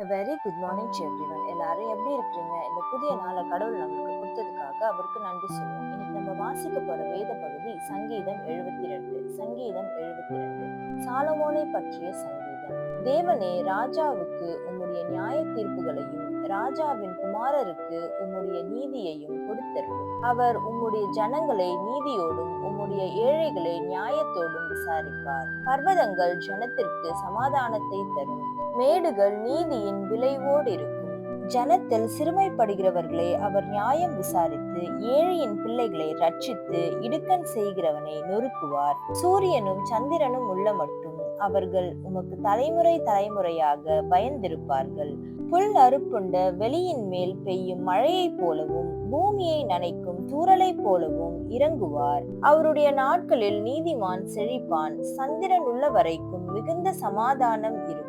A very good morning to everyone. எல்லாரும் எப்படி இருக்கிறீங்க? இந்த புதிய நாளை கடவுள் நம்மளுக்கு கொடுத்ததுக்காக அவருக்கு நன்றி சொல்லுவோம். இன்னைக்கு நம்ம வாசிக்க போற வேத பகுதி சங்கீதம் 72. சங்கீதம் 72 சாலமோனை பற்றிய சங்கீதம். தேவனே, ராஜாவுக்கு உம்முடைய நியாய தீர்ப்புகளையும் ராஜாவின் குமாரருக்கு உம்முடைய நீதியையும் கொடுத்தருளும். அவர் உம்முடைய ஜனங்களை நீதியோடும் உம்முடைய ஏழைகளை நியாயத்தோடும் விசாரிப்பார். பர்வதங்கள் ஜனத்திற்கு சமாதானத்தை தரும், மேடுகள் நீதியின் விளைவோடு இருக்கும். ஜனத்தில் சிறுமைப்படுகிறவர்களை அவர் நியாயம் விசாரித்து ஏழையின் பிள்ளைகளை ரட்சித்து இடுக்கண் செய்கிறவனை நொறுக்குவார். சூரியனும் சந்திரனும் உள்ள மட்டும் அவர்கள் உமக்கு தலைமுறை தலைமுறையாக பயந்திருப்பார்கள். புல் அறுப்புண்ட வெளியின் மேல் பெய்யும் மழையைப் போலவும் பூமியை நனைக்கும் தூறலை போலவும் இறங்குவார். அவருடைய நாட்களில் நீதிமான் செழிப்பான். சந்திரன் உள்ள வரைக்கும் மிகுந்த சமாதானம் இருக்கும்.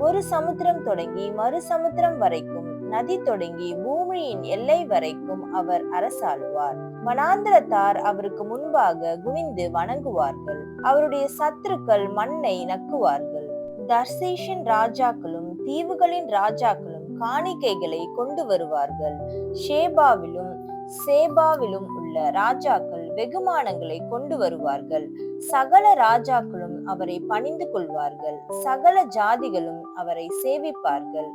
ஒரு சமுத்திரம் தொடங்கி மறு சமுத்திரம் வரைக்கும், நதி தொடங்கி பூமியின் எல்லை வரைக்கும் அவர் அரசாளுவார். வனாந்திரத்தார் அவருக்கு முன்பாக குனிந்து வணங்குவார்கள். அவருடைய சத்துருக்கள் மண்ணை நக்குவார்கள். தர்சீஷின் ராஜாக்களும் தீவுகளின் ராஜாக்களும் காணிக்கைகளை கொண்டு வருவார்கள். ஷேபாவிலும் சேபாவிலும் உள்ள ராஜாக்கள் வெகுமானங்களை கொண்டு வருவார்கள். சகல ராஜாக்களும் அவரை பணிந்து கொள்வார்கள். சகல ஜாதிகளும் அவரை சேவிப்பார்கள்.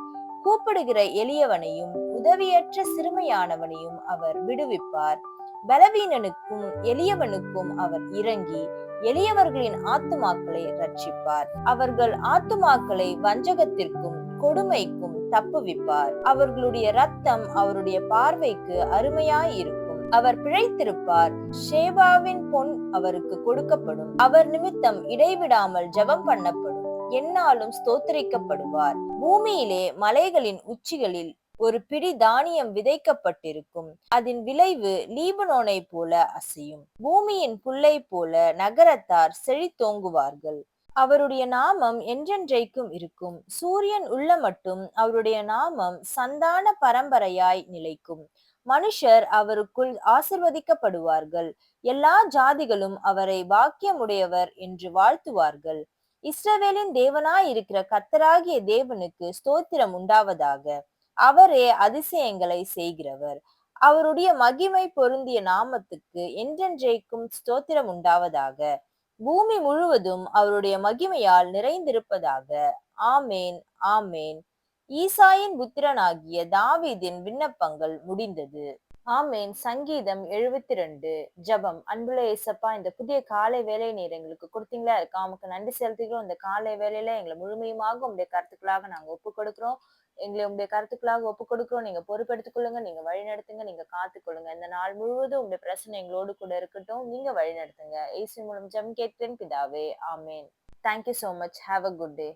கூப்பிடுகிற எளியவனையும் உதவியற்ற சிறுமையானவனையும் அவர் விடுவிப்பார். பலவீனனுக்கும் எளியவனுக்கும் அவர் இறங்கி எளியவர்களின் ஆத்துமாக்களை ரட்சிப்பார். அவர்கள் ஆத்துமாக்களை வஞ்சகத்திற்கும் கொடுமைக்கும் தப்புவிப்பார். அவர்களுடைய ரத்தம் அவருடைய பார்வைக்கு அருமையாயிருக்கும். அவர் பிழைத்திருப்பார். ஷேபாவின் பொன் அவருக்கு கொடுக்கப்படும். அவர் நிமித்தம் இடைவிடாமல் ஜெபம் பண்ணப்படும். எந்நாளும் ஸ்தோத்திரிக்கப்படுவார். பூமியிலே மலைகளின் உச்சிகளில் ஒரு பிடி தானியம் விதைக்கப்பட்டிருக்கும். அதன் விளைவு லீபனோனை போல அசையும். பூமியின் புல்லை போல நகரத்தார் செழித்தோங்குவார்கள். அவருடைய நாமம் என்றென்றைக்கும் இருக்கும். சூரியன் உள்ள மட்டும் அவருடைய நாமம் சந்தான பரம்பரையாய் நிலைக்கும். மனுஷர் அவருக்குள் ஆசிர்வதிக்கப்படுவார்கள். எல்லா ஜாதிகளும் அவரை பாக்கியமுடையவர் என்று வாழ்த்துவார்கள். இஸ்ரவேலின் தேவனாய் இருக்கிற கர்த்தராகிய தேவனுக்கு ஸ்தோத்திரம் உண்டாவதாக. அவரே அதிசயங்களை செய்கிறவர். அவருடைய மகிமை பொருந்திய நாமத்துக்கு என்றென்றைக்கும் ஸ்தோத்திரம் உண்டாவதாக. பூமி முழுவதும் அவருடைய மகிமையால் நிறைந்திருப்பதாக. ஆமேன், ஆமேன். ஈசாயின் புத்திரனாகிய தாவீதின் விண்ணப்பங்கள் முடிந்தது. ஆமேன். சங்கீதம் 72. ஜெபம். அன்புள்ள ஏசப்பா, இந்த புதிய காலை வேலை நீர் எங்களுக்கு கொடுத்தீங்களா இருக்கா, உமக்கு நன்றி செலுத்துகிறோம். இந்த காலை வேலையில எங்களை முழுமையுமாக உங்களுடைய கருத்துக்களாக நாங்க ஒப்பு கொடுக்கிறோம். எங்களை உங்களுடைய கருத்துக்களாக ஒப்பு கொடுக்கிறோம். நீங்க பொறுப்பெடுத்துக் கொள்ளுங்க, நீங்க வழி நடத்துங்க, நீங்க காத்துக்கொள்ளுங்க. இந்த நாள் முழுவதும் உங்களுடைய பிரச்சனை எங்களோடு கூட இருக்கட்டும். நீங்க வழி நடத்துங்க. இயேசு மூலம் ஜெபம் கேட்கிறேன் பிதாவே. ஆமேன். Thank you so much. Have a good day.